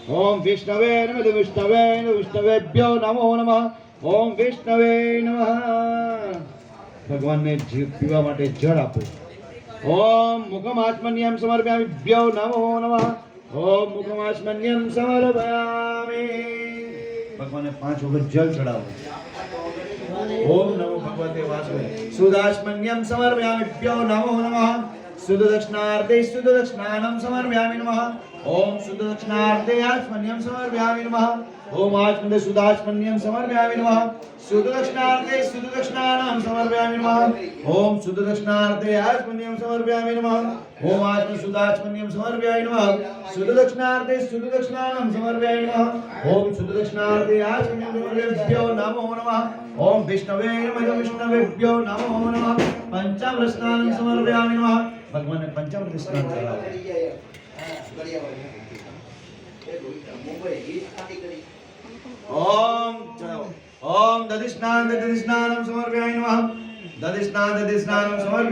ओम विष्णवे नमः विष्णवेभ्यो नमो नमः ओम विष्णवे नमः। भगवान ने पीवा माटे जल आपो। ओम मुखमात्मन्यं समर्पयामिभ्यो नमो नमः ओम मुखमात्मन्यं समर्पयामि। भगवान ने 5 वखत जल चढ़ावो। ओम नमो भगवते वासुदेवाय। सुदाश्मन्यं समर्पयामिभ्यो नमो नमः सुदक्षिणार्थे सुदक्षिणानं समर्पयामि नमः ओम सुदक्षिणार्थे आचमन्यं समर्पयामि नमः ओम आचमन्ये सुदाचमन्यं समर्पयामि नमः सुदक्षिणार्थे सुदक्षिणानं समर्पयामि नमः ओम सुदक्षिणार्थे आचमन्यं समर्पयामि नमः ओम आचमन्ये सुदाचमन्यं समर्पयामि नमः सुदक्षिणार्थे सुदक्षिणानं समर्पयामि नमः ओम सुदक्षिणार्थे आचमन्यं समर्पयामिभ्यो नमो नमः ओम विष्णवे नमः विष्णवेभ्यो नमो नमः पंचामृत स्नानं समर्पयामि नमः। भगवान ने पंचामृत स्नान कराया। ओम दधिस्नानं समर्पयामि नमः दधिस्नानं समर्पयामि